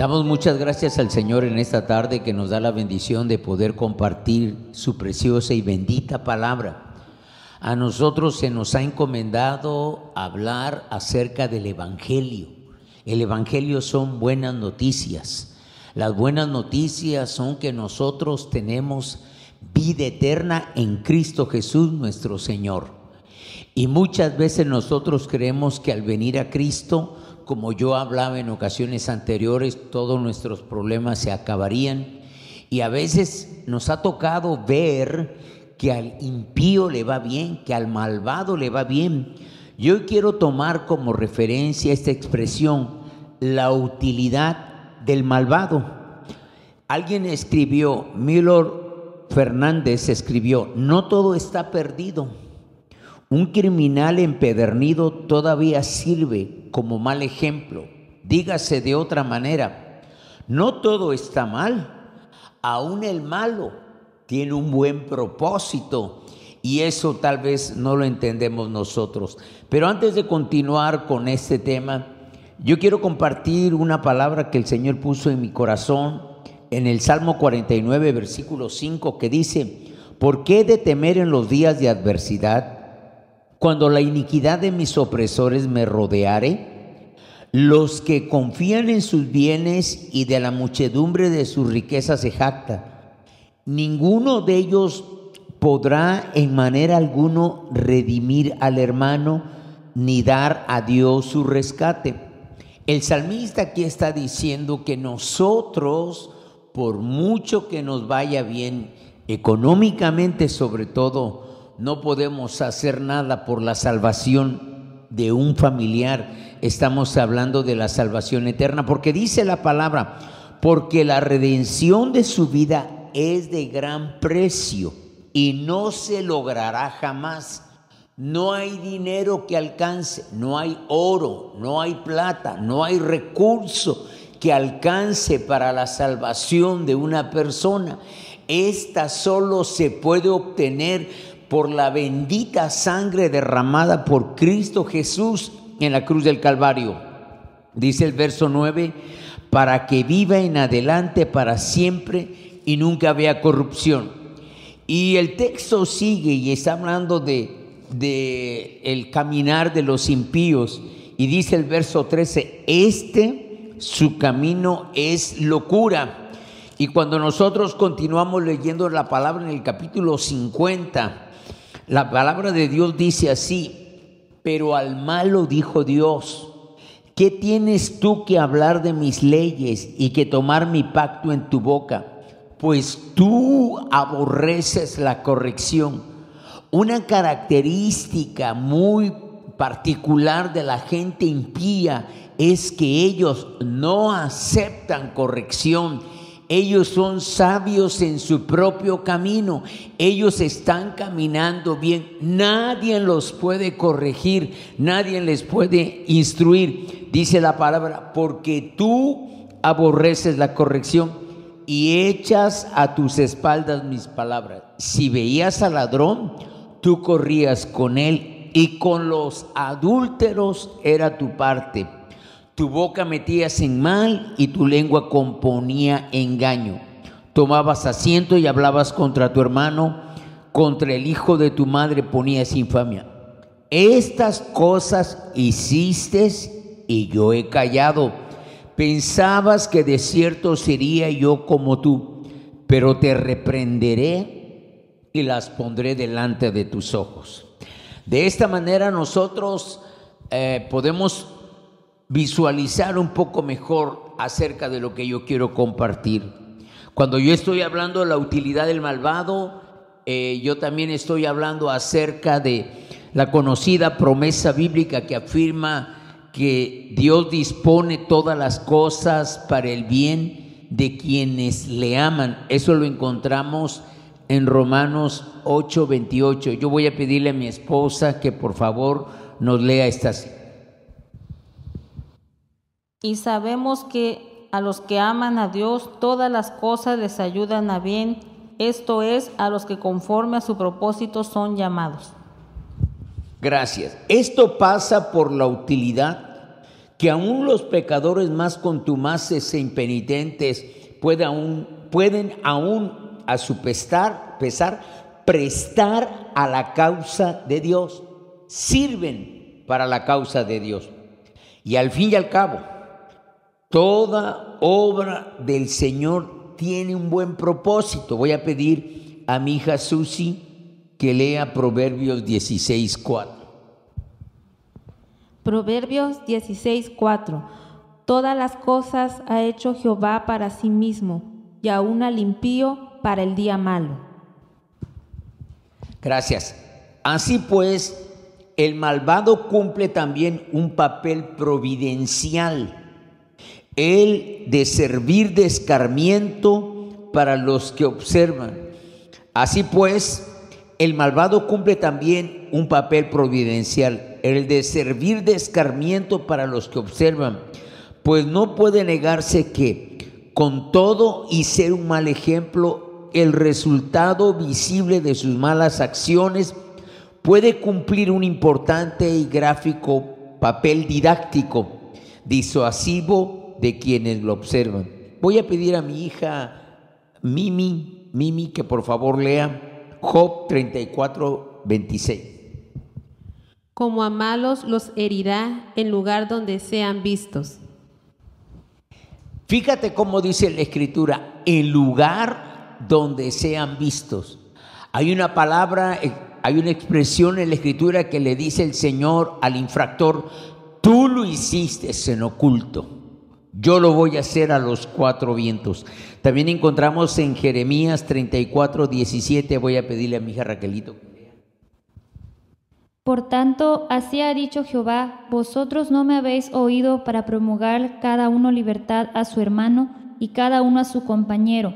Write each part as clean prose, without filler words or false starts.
Damos muchas gracias al Señor en esta tarde que nos da la bendición de poder compartir su preciosa y bendita palabra. A nosotros se nos ha encomendado hablar acerca del Evangelio. El Evangelio son buenas noticias. Las buenas noticias son que nosotros tenemos vida eterna en Cristo Jesús nuestro Señor. Y muchas veces nosotros creemos que al venir a Cristo, como yo hablaba en ocasiones anteriores, todos nuestros problemas se acabarían. Y a veces nos ha tocado ver que al impío le va bien, que al malvado le va bien. Yo quiero tomar como referencia esta expresión, la utilidad del malvado. Alguien escribió, Milor Fernández escribió, no todo está perdido. Un criminal empedernido todavía sirve como mal ejemplo. Dígase de otra manera, no todo está mal, aún el malo tiene un buen propósito y eso tal vez no lo entendemos nosotros. Pero antes de continuar con este tema, yo quiero compartir una palabra que el Señor puso en mi corazón en el Salmo 49, versículo 5, que dice: ¿por qué he de temer en los días de adversidad? Cuando la iniquidad de mis opresores me rodeare, los que confían en sus bienes y de la muchedumbre de sus riquezas se jactan. Ninguno de ellos podrá en manera alguna redimir al hermano, ni dar a Dios su rescate. El salmista aquí está diciendo que nosotros, por mucho que nos vaya bien, económicamente sobre todo, no podemos hacer nada por la salvación de un familiar. Estamos hablando de la salvación eterna, porque dice la palabra, porque la redención de su vida es de gran precio y no se logrará jamás. No hay dinero que alcance, no hay oro, no hay plata, no hay recurso que alcance para la salvación de una persona. Esta solo se puede obtener por la bendita sangre derramada por Cristo Jesús en la cruz del Calvario. Dice el verso 9, para que viva en adelante para siempre y nunca vea corrupción. Y el texto sigue y está hablando de el caminar de los impíos. Y dice el verso 13, su camino es locura. Y cuando nosotros continuamos leyendo la palabra en el capítulo 50, la palabra de Dios dice así: pero al malo dijo Dios, ¿qué tienes tú que hablar de mis leyes y que tomar mi pacto en tu boca? Pues tú aborreces la corrección. Una característica muy particular de la gente impía es que ellos no aceptan corrección. Ellos son sabios en su propio camino. Ellos están caminando bien. Nadie los puede corregir. Nadie les puede instruir. Dice la palabra, porque tú aborreces la corrección y echas a tus espaldas mis palabras. Si veías al ladrón, tú corrías con él, y con los adúlteros era tu parte. Tu boca metías en mal y tu lengua componía engaño. Tomabas asiento y hablabas contra tu hermano, contra el hijo de tu madre ponías infamia. Estas cosas hiciste y yo he callado. Pensabas que de cierto sería yo como tú, pero te reprenderé y las pondré delante de tus ojos. De esta manera nosotros podemos visualizar un poco mejor acerca de lo que yo quiero compartir. Cuando yo estoy hablando de la utilidad del malvado, yo también estoy hablando acerca de la conocida promesa bíblica que afirma que Dios dispone todas las cosas para el bien de quienes le aman. Eso lo encontramos en Romanos 8:28. Yo voy a pedirle a mi esposa que por favor nos lea esta cita. Y sabemos que a los que aman a Dios, todas las cosas les ayudan a bien, esto es, a los que conforme a su propósito son llamados. Gracias. Esto pasa por la utilidad que aún los pecadores más contumaces e impenitentes pueden aún a su pesar prestar a la causa de Dios, sirven para la causa de Dios. Y al fin y al cabo, toda obra del Señor tiene un buen propósito. Voy a pedir a mi hija Susi que lea Proverbios 16:4. Proverbios 16:4. Todas las cosas ha hecho Jehová para sí mismo, y aun al impío para el día malo. Gracias. Así pues, el malvado cumple también un papel providencial, el de servir de escarmiento para los que observan. Así pues, el malvado cumple también un papel providencial, el de servir de escarmiento para los que observan, pues no puede negarse que, con todo y ser un mal ejemplo, el resultado visible de sus malas acciones puede cumplir un importante y gráfico papel didáctico, disuasivo de quienes lo observan. Voy a pedir a mi hija Mimi que por favor lea Job 34:26. Como a malos los herirá en lugar donde sean vistos. Fíjate cómo dice la Escritura, en lugar donde sean vistos. Hay una palabra, hay una expresión en la Escritura que le dice el Señor al infractor: tú lo hiciste en oculto, yo lo voy a hacer a los cuatro vientos. También encontramos en Jeremías 34:17. Voy a pedirle a mi hija Raquelito. Por tanto, así ha dicho Jehová: vosotros no me habéis oído para promulgar cada uno libertad a su hermano y cada uno a su compañero.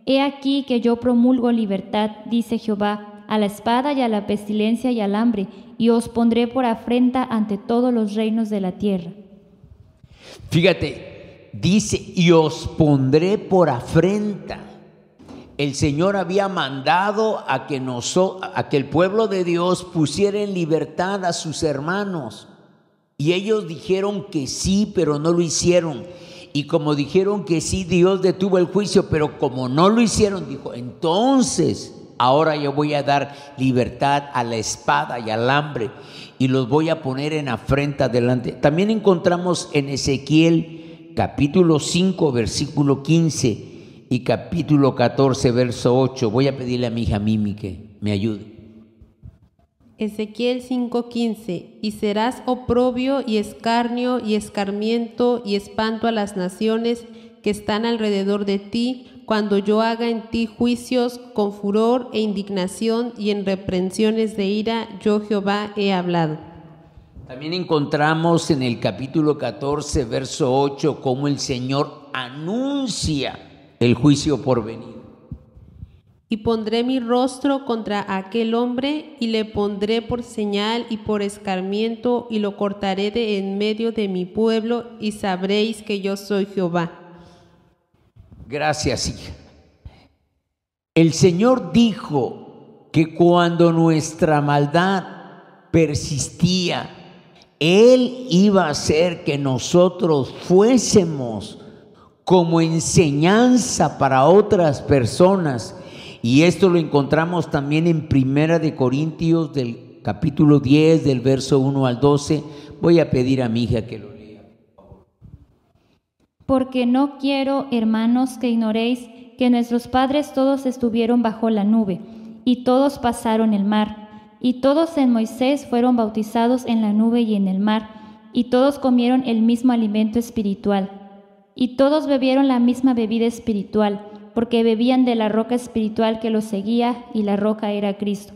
He aquí que yo promulgo libertad, dice Jehová, a la espada y a la pestilencia y al hambre, y os pondré por afrenta ante todos los reinos de la tierra. Fíjate, dice, y os pondré por afrenta. El Señor había mandado a que el pueblo de Dios pusiera en libertad a sus hermanos. Y ellos dijeron que sí, pero no lo hicieron. Y como dijeron que sí, Dios detuvo el juicio, pero como no lo hicieron, dijo, entonces ahora yo voy a dar libertad a la espada y al hambre y los voy a poner en afrenta delante. También encontramos en Ezequiel capítulo 5, versículo 15 y capítulo 14, verso 8. Voy a pedirle a mi hija Mimi que me ayude. Ezequiel 5:15. Y serás oprobio y escarnio y escarmiento y espanto a las naciones que están alrededor de ti, cuando yo haga en ti juicios con furor e indignación y en reprensiones de ira, yo Jehová he hablado. También encontramos en el capítulo 14, verso 8, cómo el Señor anuncia el juicio por venir. Y pondré mi rostro contra aquel hombre, y le pondré por señal y por escarmiento, y lo cortaré de en medio de mi pueblo, y sabréis que yo soy Jehová. Gracias, hija. El Señor dijo que cuando nuestra maldad persistía, Él iba a hacer que nosotros fuésemos como enseñanza para otras personas. Y esto lo encontramos también en Primera de Corintios del capítulo 10, del verso 1 al 12. Voy a pedir a mi hija que lo lea. Porque no quiero, hermanos, que ignoréis que nuestros padres todos estuvieron bajo la nube, y todos pasaron el mar, y todos en Moisés fueron bautizados en la nube y en el mar, y todos comieron el mismo alimento espiritual, y todos bebieron la misma bebida espiritual, porque bebían de la roca espiritual que los seguía, y la roca era Cristo.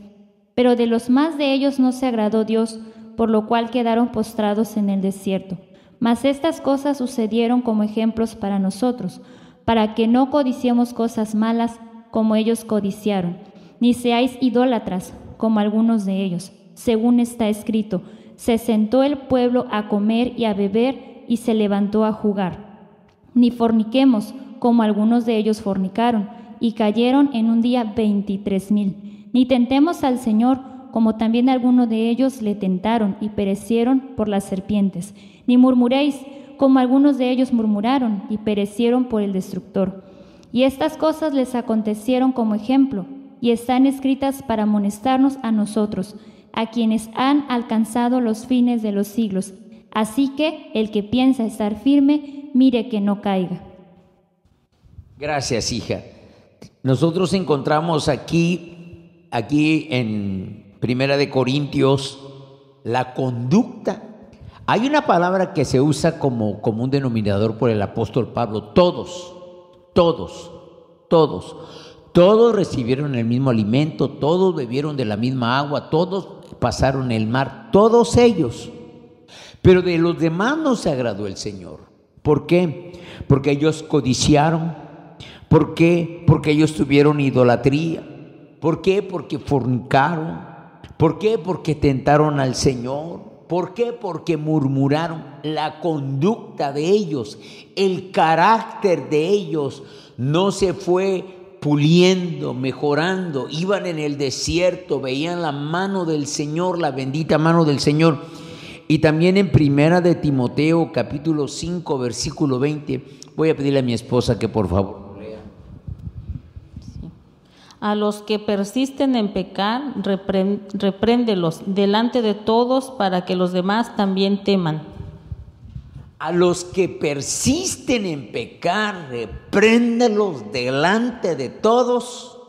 Pero de los más de ellos no se agradó Dios, por lo cual quedaron postrados en el desierto. Mas estas cosas sucedieron como ejemplos para nosotros, para que no codiciemos cosas malas como ellos codiciaron, ni seáis idólatras como algunos de ellos. Según está escrito, se sentó el pueblo a comer y a beber, y se levantó a jugar. Ni forniquemos, como algunos de ellos fornicaron, y cayeron en un día 23,000. Ni tentemos al Señor, como también algunos de ellos le tentaron y perecieron por las serpientes. Ni murmuréis, como algunos de ellos murmuraron y perecieron por el destructor. Y estas cosas les acontecieron como ejemplo, y están escritas para amonestarnos a nosotros, a quienes han alcanzado los fines de los siglos. Así que el que piensa estar firme, mire que no caiga. Gracias, hija. Nosotros encontramos aquí en Primera de Corintios, la conducta. Hay una palabra que se usa como un denominador por el apóstol Pablo: todos recibieron el mismo alimento, todos bebieron de la misma agua, todos pasaron el mar, todos ellos. Pero de los demás no se agradó el Señor. ¿Por qué? Porque ellos codiciaron. ¿Por qué? Porque ellos tuvieron idolatría. ¿Por qué? Porque fornicaron. ¿Por qué? Porque tentaron al Señor. ¿Por qué? Porque murmuraron. La conducta de ellos, el carácter de ellos no se fue puliendo, mejorando. Iban en el desierto, veían la mano del Señor, la bendita mano del Señor. Y también en Primera de Timoteo, capítulo 5, versículo 20, voy a pedirle a mi esposa que por favor lo lea. Sí. A los que persisten en pecar, repréndelos delante de todos para que los demás también teman. A los que persisten en pecar, repréndelos delante de todos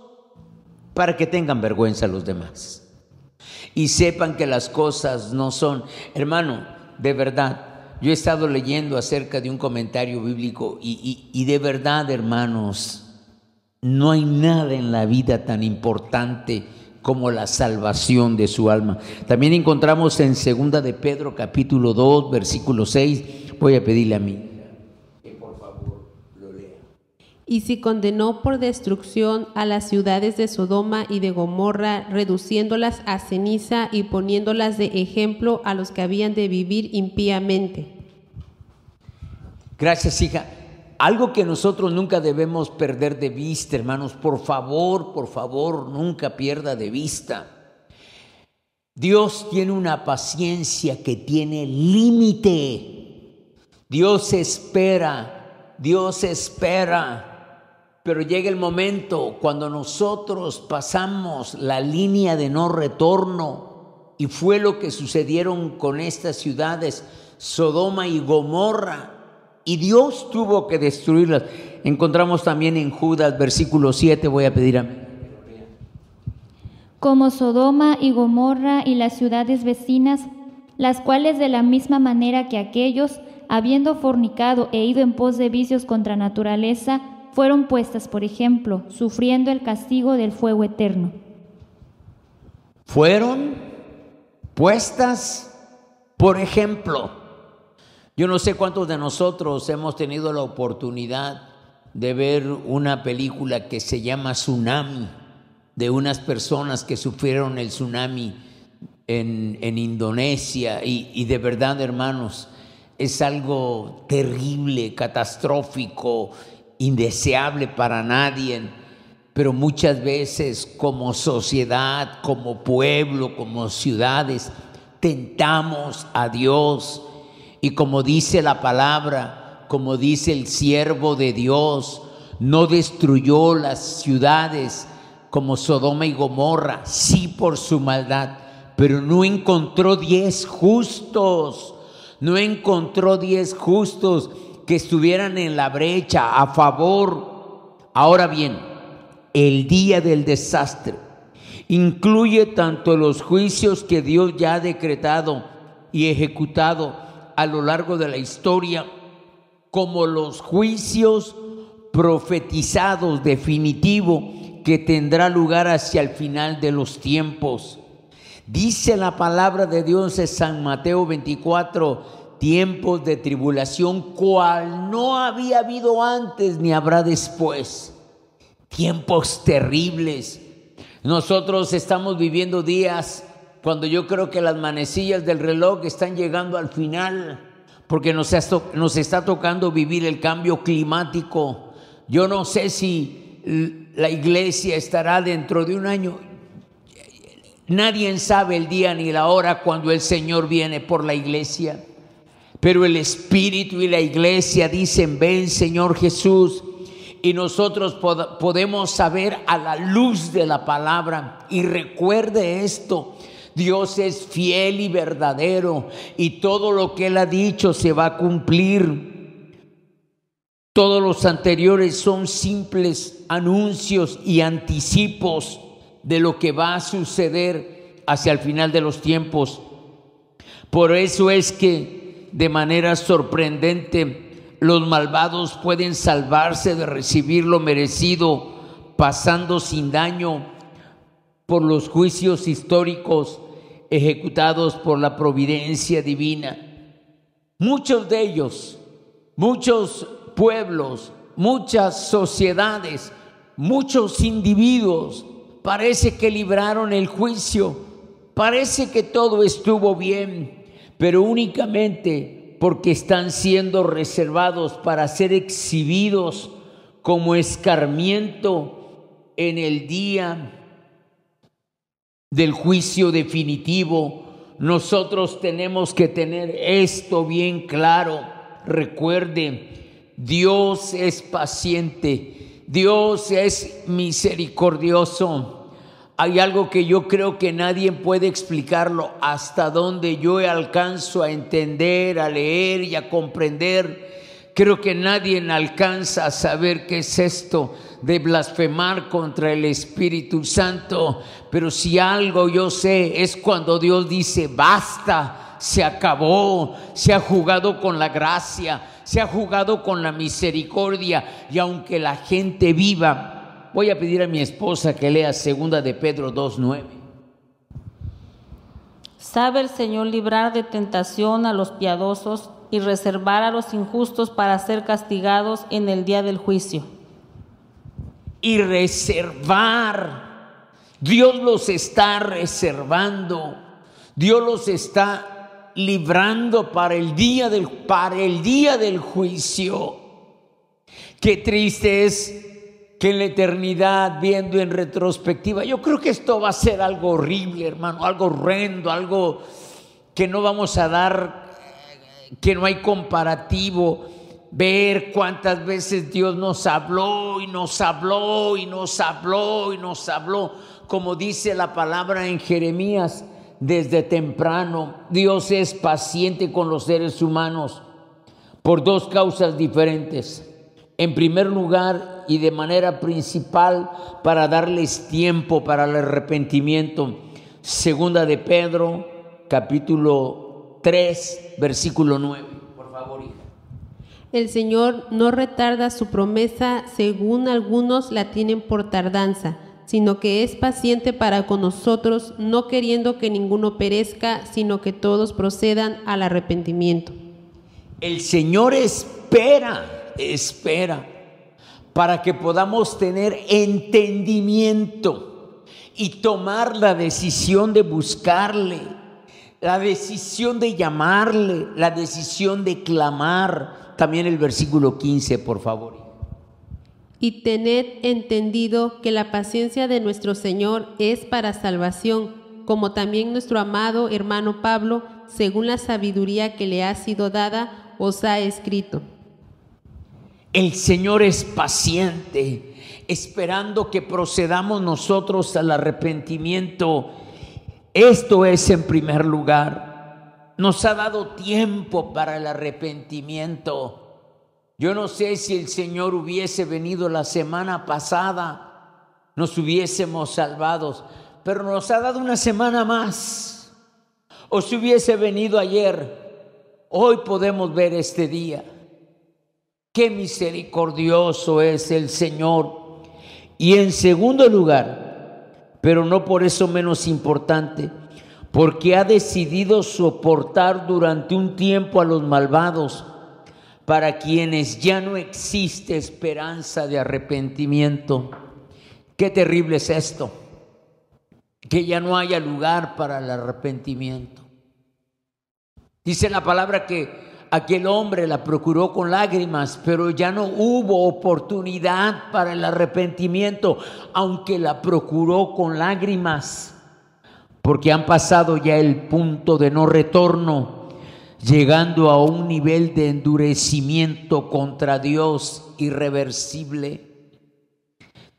para que tengan vergüenza los demás y sepan que las cosas no son. Hermano, de verdad, yo he estado leyendo acerca de un comentario bíblico y de verdad, hermanos, no hay nada en la vida tan importante como la salvación de su alma. También encontramos en 2 de Pedro capítulo 2 versículo 6, voy a pedirle a mí que por favor lo lea. Y si condenó por destrucción a las ciudades de Sodoma y de Gomorra, reduciéndolas a ceniza y poniéndolas de ejemplo a los que habían de vivir impíamente. Gracias, hija. Algo que nosotros nunca debemos perder de vista, hermanos, por favor, nunca pierda de vista. Dios tiene una paciencia que tiene límite. Dios espera, pero llega el momento cuando nosotros pasamos la línea de no retorno, y fue lo que sucedieron con estas ciudades, Sodoma y Gomorra. Y Dios tuvo que destruirlas. Encontramos también en Judas, versículo 7, voy a pedir a mí. Como Sodoma y Gomorra y las ciudades vecinas, las cuales de la misma manera que aquellos, habiendo fornicado e ido en pos de vicios contra naturaleza, fueron puestas por ejemplo, sufriendo el castigo del fuego eterno. Fueron puestas por ejemplo. Yo no sé cuántos de nosotros hemos tenido la oportunidad de ver una película que se llama Tsunami, de unas personas que sufrieron el tsunami en Indonesia, y de verdad, hermanos, es algo terrible, catastrófico, indeseable para nadie, pero muchas veces como sociedad, como pueblo, como ciudades, tentamos a Dios. Y como dice la palabra, como dice el siervo de Dios, no destruyó las ciudades como Sodoma y Gomorra, sí por su maldad, pero no encontró 10 justos, no encontró 10 justos que estuvieran en la brecha a favor. Ahora bien, el día del desastre incluye tanto los juicios que Dios ya ha decretado y ejecutado a lo largo de la historia, como los juicios profetizados definitivos que tendrá lugar hacia el final de los tiempos. Dice la palabra de Dios en San Mateo 24, tiempos de tribulación, cual no había habido antes ni habrá después. Tiempos terribles. Nosotros estamos viviendo días cuando yo creo que las manecillas del reloj están llegando al final, porque nos está tocando vivir el cambio climático. Yo no sé si la iglesia estará dentro de un año. Nadie sabe el día ni la hora cuando el Señor viene por la iglesia. Pero el Espíritu y la iglesia dicen: ven, Señor Jesús. Y nosotros podemos saber a la luz de la palabra. Y recuerde esto: Dios es fiel y verdadero, y todo lo que Él ha dicho se va a cumplir. Todos los anteriores son simples anuncios y anticipos de lo que va a suceder hacia el final de los tiempos. Por eso es que de manera sorprendente los malvados pueden salvarse de recibir lo merecido, pasando sin daño por los juicios históricos ejecutados por la providencia divina. Muchos de ellos, muchos pueblos, muchas sociedades, muchos individuos parece que libraron el juicio, parece que todo estuvo bien, pero únicamente porque están siendo reservados para ser exhibidos como escarmiento en el día del juicio definitivo. Nosotros tenemos que tener esto bien claro. Recuerde, Dios es paciente, Dios es misericordioso. Hay algo que yo creo que nadie puede explicarlo, hasta donde yo alcanzo a entender, a leer y a comprender. Creo que nadie alcanza a saber qué es esto de blasfemar contra el Espíritu Santo. Pero si algo yo sé, es cuando Dios dice: basta, se acabó, se ha jugado con la gracia, se ha jugado con la misericordia. Y aunque la gente viva, voy a pedir a mi esposa que lea 2 de Pedro 2:9. Sabe el Señor librar de tentación a los piadosos y reservar a los injustos para ser castigados en el día del juicio. Y reservar, Dios los está reservando, Dios los está librando para el día del juicio. Qué triste es que en la eternidad, viendo en retrospectiva, yo creo que esto va a ser algo horrible, hermano, algo horrendo, algo que no vamos a dar, que no hay comparativo. Ver cuántas veces Dios nos habló y nos habló y nos habló y nos habló, como dice la palabra en Jeremías: desde temprano. Dios es paciente con los seres humanos por dos causas diferentes. En primer lugar, y de manera principal, para darles tiempo para el arrepentimiento. 2 de Pedro, capítulo 3, versículo 9. Por favor, hija. El Señor no retarda su promesa, según algunos la tienen por tardanza, sino que es paciente para con nosotros, no queriendo que ninguno perezca, sino que todos procedan al arrepentimiento. El Señor espera para que podamos tener entendimiento y tomar la decisión de buscarle, la decisión de llamarle, la decisión de clamar. También el versículo 15, por favor. Y tened entendido que la paciencia de nuestro Señor es para salvación, como también nuestro amado hermano Pablo, según la sabiduría que le ha sido dada, os ha escrito. El Señor es paciente, esperando que procedamos nosotros al arrepentimiento. Esto es en primer lugar. Nos ha dado tiempo para el arrepentimiento. Yo no sé si el Señor hubiese venido la semana pasada, nos hubiésemos salvados, pero nos ha dado una semana más. O si hubiese venido ayer, hoy podemos ver este día. Qué misericordioso es el Señor. Y en segundo lugar, pero no por eso menos importante, porque ha decidido soportar durante un tiempo a los malvados, para quienes ya no existe esperanza de arrepentimiento. Qué terrible es esto, que ya no haya lugar para el arrepentimiento. Dice la palabra que aquel hombre la procuró con lágrimas, pero ya no hubo oportunidad para el arrepentimiento, aunque la procuró con lágrimas. porque han pasado ya el punto de no retorno, llegando a un nivel de endurecimiento contra Dios irreversible.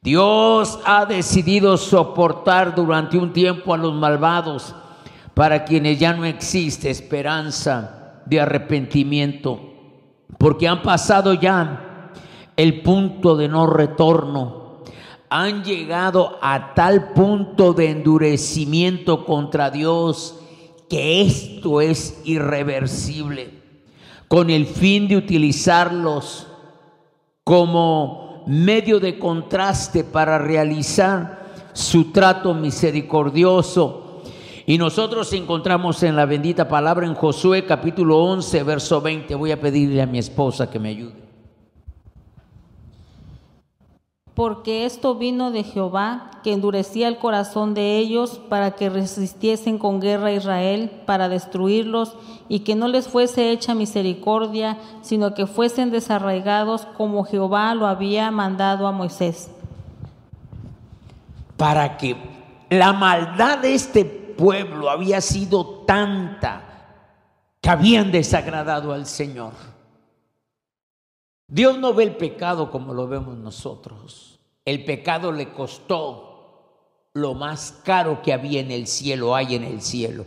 Dios ha decidido soportar durante un tiempo a los malvados, para quienes ya no existe esperanza de arrepentimiento, porque han pasado ya el punto de no retorno. Han llegado a tal punto de endurecimiento contra Dios que esto es irreversible, con el fin de utilizarlos como medio de contraste para realizar su trato misericordioso. Y nosotros encontramos en la bendita palabra en Josué capítulo 11, verso 20. Voy a pedirle a mi esposa que me ayude. Porque esto vino de Jehová, que endurecía el corazón de ellos para que resistiesen con guerra a Israel, para destruirlos, y que no les fuese hecha misericordia, sino que fuesen desarraigados como Jehová lo había mandado a Moisés. Para que la maldad de este pueblo había sido tanta que habían desagradado al Señor. Dios no ve el pecado como lo vemos nosotros. El pecado le costó lo más caro que había en el cielo, hay en el cielo,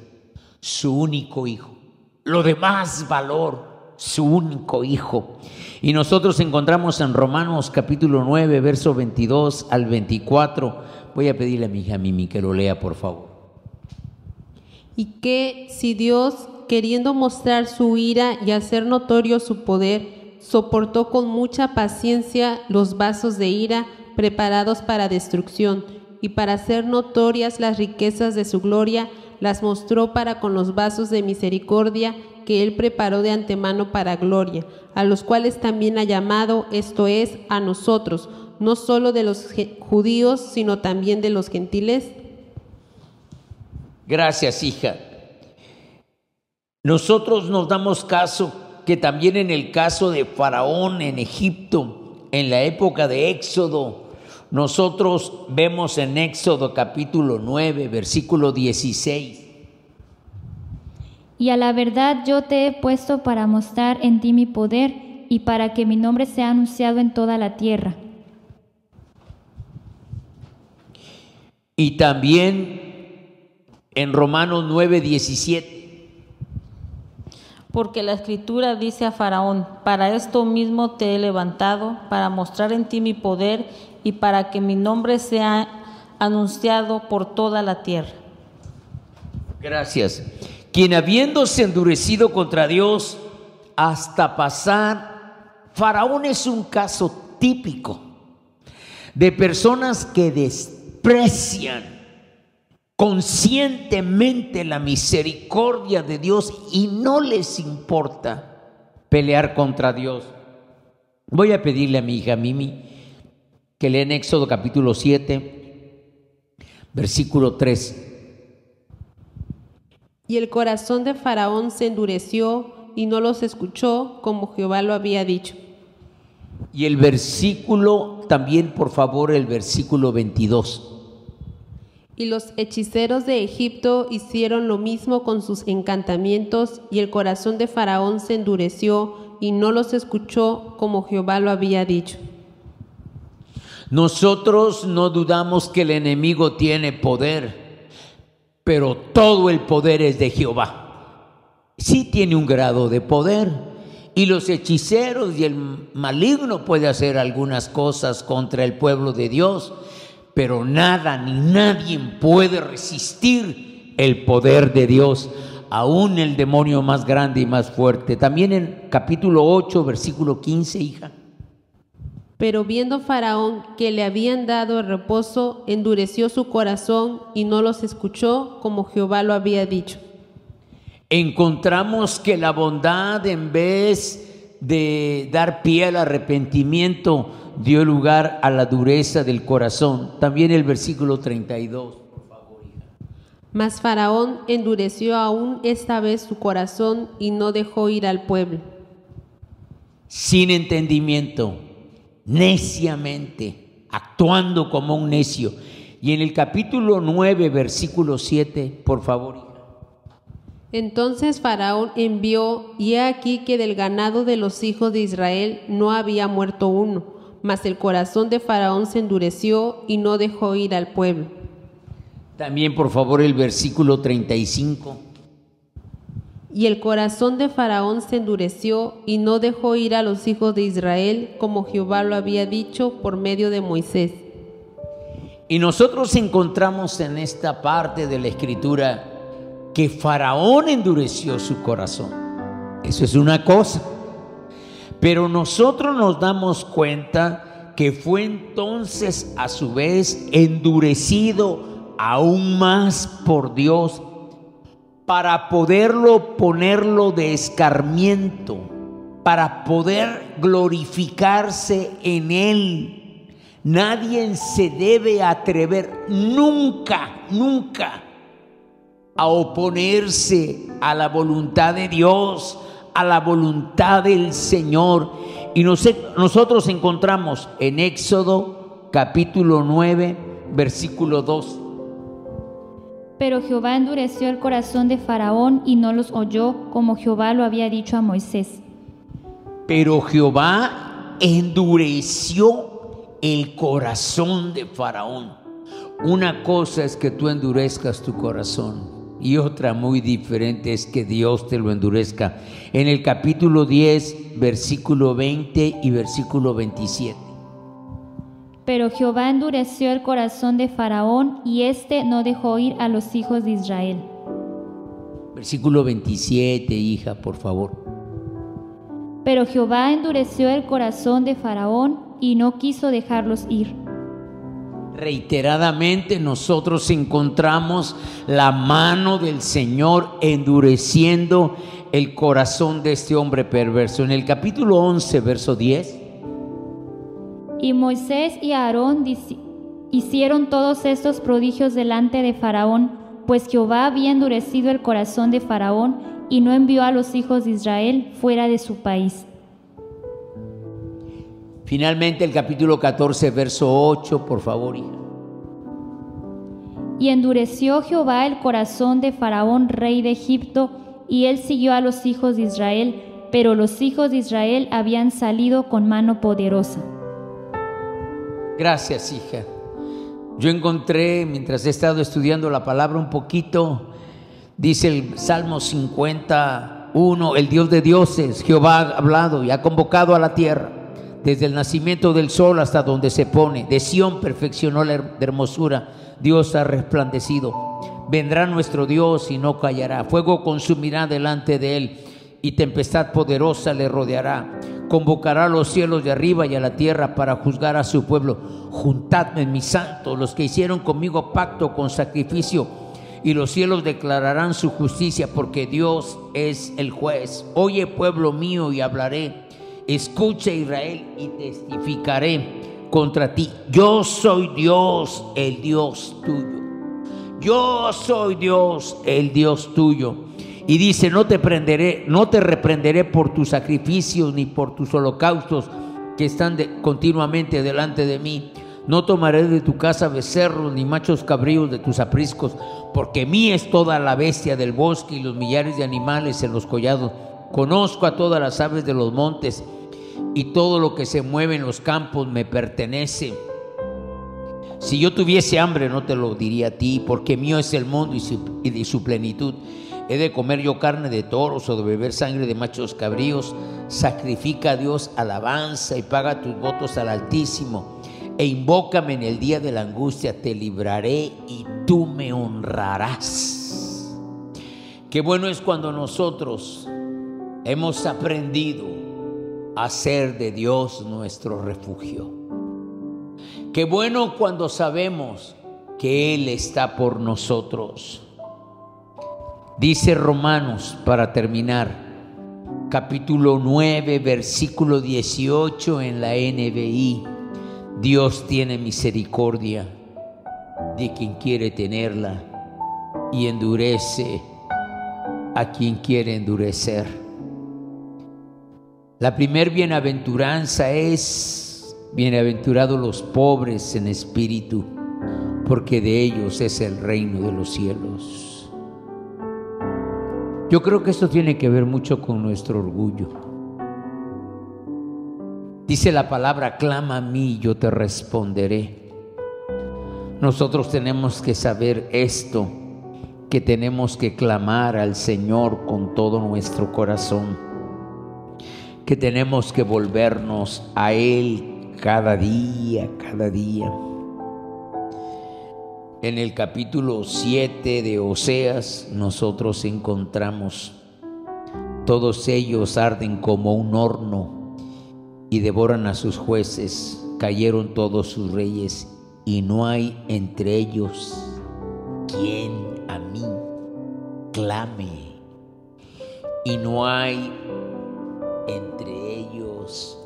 su único hijo. Lo de más valor, su único hijo. Y nosotros encontramos en Romanos capítulo 9, verso 22 al 24. Voy a pedirle a mi hija Mimi que lo lea, por favor. Y que si Dios, queriendo mostrar su ira y hacer notorio su poder, soportó con mucha paciencia los vasos de ira preparados para destrucción, y para hacer notorias las riquezas de su gloria, las mostró para con los vasos de misericordia que él preparó de antemano para gloria, a los cuales también ha llamado, esto es, a nosotros, no solo de los judíos, sino también de los gentiles. Gracias, hija. Nosotros nos damos caso que también en el caso de Faraón en Egipto, en la época de Éxodo, nosotros vemos en Éxodo capítulo 9, versículo 16. Y a la verdad yo te he puesto para mostrar en ti mi poder y para que mi nombre sea anunciado en toda la tierra. Y también en Romanos 9, 17. Porque la Escritura dice a Faraón: para esto mismo te he levantado, para mostrar en ti mi poder y para que mi nombre sea anunciado por toda la tierra. Gracias. Quien habiéndose endurecido contra Dios hasta pasar, Faraón es un caso típico de personas que desprecian conscientemente la misericordia de Dios y no les importa pelear contra Dios. Voy a pedirle a mi hija Mimi que lea en Éxodo capítulo 7, versículo 3. Y el corazón de Faraón se endureció y no los escuchó como Jehová lo había dicho. Y el versículo, también por favor, el versículo 22. Y los hechiceros de Egipto hicieron lo mismo con sus encantamientos, y el corazón de Faraón se endureció y no los escuchó como Jehová lo había dicho. Nosotros no dudamos que el enemigo tiene poder, pero todo el poder es de Jehová. Sí tiene un grado de poder, y los hechiceros y el maligno puede hacer algunas cosas contra el pueblo de Dios, pero nada ni nadie puede resistir el poder de Dios, aún el demonio más grande y más fuerte. También en capítulo 8, versículo 15, hija. Pero viendo Faraón que le habían dado el reposo, endureció su corazón y no los escuchó como Jehová lo había dicho. Encontramos que la bondad, en vez de dar pie al arrepentimiento, dio lugar a la dureza del corazón. También el versículo 32, por favor, hija. Mas Faraón endureció aún esta vez su corazón y no dejó ir al pueblo. Sin entendimiento, neciamente, actuando como un necio. Y en el capítulo 9, versículo 7, por favor, hija. Entonces Faraón envió, y he aquí que del ganado de los hijos de Israel no había muerto uno, mas el corazón de Faraón se endureció y no dejó ir al pueblo. También, por favor, el versículo 35. Y el corazón de Faraón se endureció y no dejó ir a los hijos de Israel, como Jehová lo había dicho por medio de Moisés. Y nosotros encontramos en esta parte de la Escritura que Faraón endureció su corazón. Eso es una cosa. Pero nosotros nos damos cuenta que fue entonces a su vez endurecido aún más por Dios para ponerlo de escarmiento, para poder glorificarse en Él. Nadie se debe atrever nunca a oponerse a la voluntad de Dios, a la voluntad del Señor. Y nosotros encontramos en Éxodo capítulo 9, versículo 2. Pero Jehová endureció el corazón de Faraón y no los oyó, como Jehová lo había dicho a Moisés. Pero Jehová endureció el corazón de Faraón. Una cosa es que tú endurezcas tu corazón y otra muy diferente es que Dios te lo endurezca. En el capítulo 10, versículo 20 y versículo 27. Pero Jehová endureció el corazón de Faraón y éste no dejó ir a los hijos de Israel. Versículo 27, hija, por favor. Pero Jehová endureció el corazón de Faraón y no quiso dejarlos ir. Reiteradamente nosotros encontramos la mano del Señor endureciendo el corazón de este hombre perverso. En el capítulo 11, verso 10. Y Moisés y Aarón hicieron todos estos prodigios delante de Faraón, pues Jehová había endurecido el corazón de Faraón y no envió a los hijos de Israel fuera de su país. Finalmente el capítulo 14, verso 8, por favor, hija. Y endureció Jehová el corazón de Faraón, rey de Egipto, y él siguió a los hijos de Israel, pero los hijos de Israel habían salido con mano poderosa. Gracias, hija. Yo encontré, mientras he estado estudiando la palabra un poquito, dice el Salmo 51, el Dios de dioses, Jehová ha hablado y ha convocado a la tierra. Desde el nacimiento del sol hasta donde se pone, de Sión perfeccionó la hermosura, Dios ha resplandecido. Vendrá nuestro Dios y no callará, fuego consumirá delante de él y tempestad poderosa le rodeará. Convocará a los cielos de arriba y a la tierra para juzgar a su pueblo. Juntadme, mis santos, los que hicieron conmigo pacto con sacrificio, y los cielos declararán su justicia, porque Dios es el juez. Oye, pueblo mío, y hablaré. Escucha, Israel, y testificaré contra ti. Yo soy Dios, el Dios tuyo. Yo soy Dios, el Dios tuyo. Y dice, no te reprenderé por tus sacrificios ni por tus holocaustos que están continuamente delante de mí. No tomaré de tu casa becerros ni machos cabríos de tus apriscos, porque mía es toda la bestia del bosque y los millares de animales en los collados. Conozco a todas las aves de los montes y todo lo que se mueve en los campos me pertenece. Si yo tuviese hambre no te lo diría a ti, porque mío es el mundo y de su plenitud. ¿He de comer yo carne de toros o de beber sangre de machos cabríos? Sacrifica a Dios alabanza y paga tus votos al Altísimo, e invócame en el día de la angustia, te libraré y tú me honrarás. Qué bueno es cuando nosotros hemos aprendido a ser de Dios nuestro refugio. Qué bueno cuando sabemos que Él está por nosotros. Dice Romanos, para terminar, capítulo 9, versículo 18 en la NBI. Dios tiene misericordia de quien quiere tenerla y endurece a quien quiere endurecer. La primer bienaventuranza es: bienaventurados los pobres en espíritu, porque de ellos es el reino de los cielos. Yo creo que esto tiene que ver mucho con nuestro orgullo. Dice la palabra: clama a mí y yo te responderé. Nosotros tenemos que saber esto, que tenemos que clamar al Señor con todo nuestro corazón, que tenemos que volvernos a Él cada día, cada día. En el capítulo 7 de Oseas nosotros encontramos: todos ellos arden como un horno y devoran a sus jueces, cayeron todos sus reyes y no hay entre ellos quien a mí clame, y no hay entre ellos.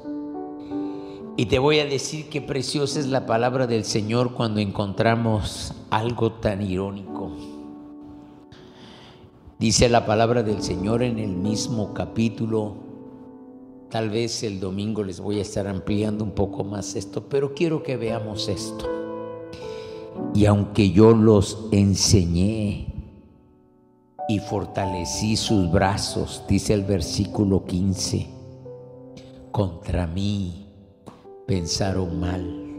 Y te voy a decir qué preciosa es la palabra del Señor cuando encontramos algo tan irónico. Dice la palabra del Señor en el mismo capítulo. Tal vez el domingo les voy a estar ampliando un poco más esto, pero quiero que veamos esto. Y aunque yo los enseñé y fortalecí sus brazos, dice el versículo 15, contra mí pensaron mal.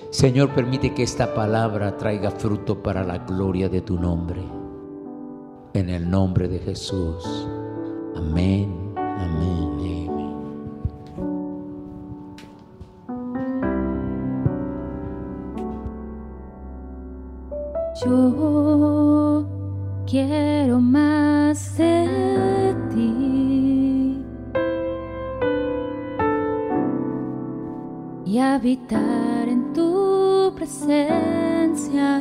Señor, permite que esta palabra traiga fruto para la gloria de tu nombre. En el nombre de Jesús. Amén, amén, amén. Yo quiero más de ti y habitar en tu presencia,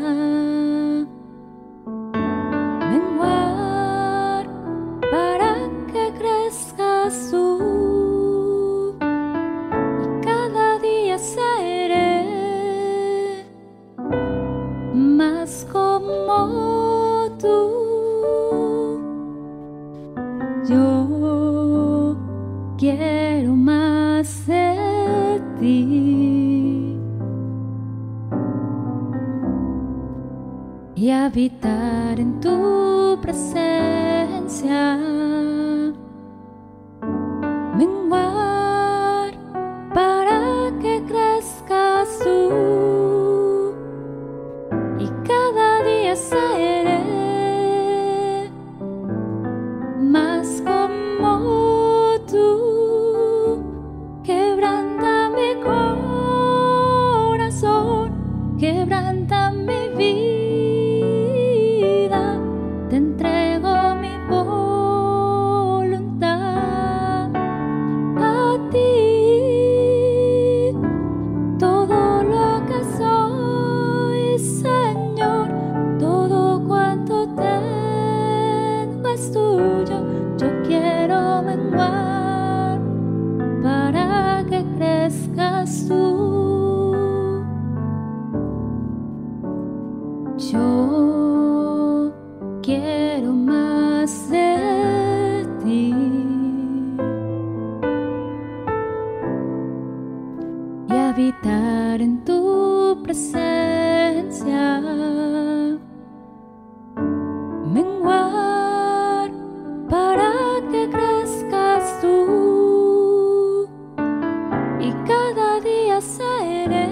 menguar para que crezcas tú y cada día seré más como tú. Yo quiero más de ti y habitar en tu presencia, menguar para que crezcas tú y cada día seré más como tú. Quebranta mi corazón, quebranta mi vida, te entrego mi voluntad a ti. Todo lo que soy, Señor, todo cuanto tengo es tuyo. Yo quiero menguar para que crezcas tú. Yo quiero más de ti y habitar en tu presencia, menguar para que crezcas tú y cada día seré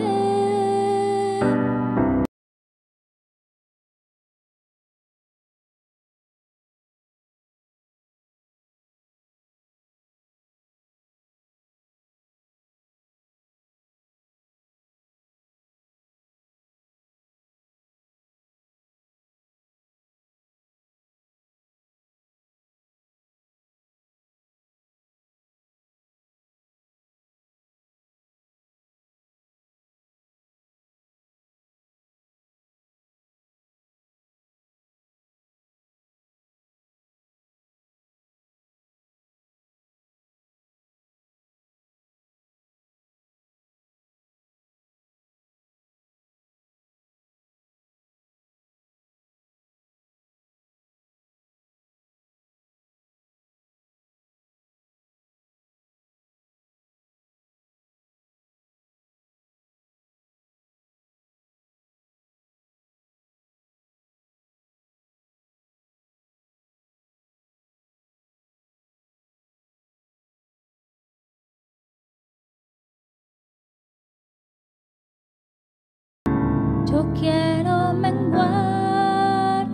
Yo quiero menguar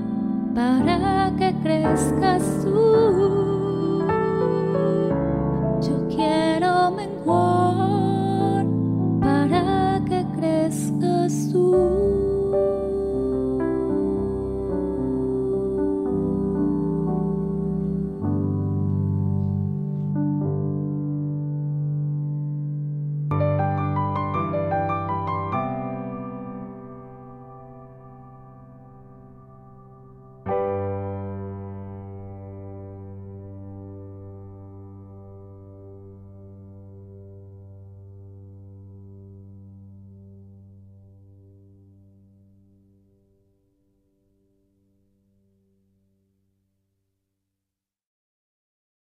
para que crezcas tú. Yo quiero menguar para que crezcas tú.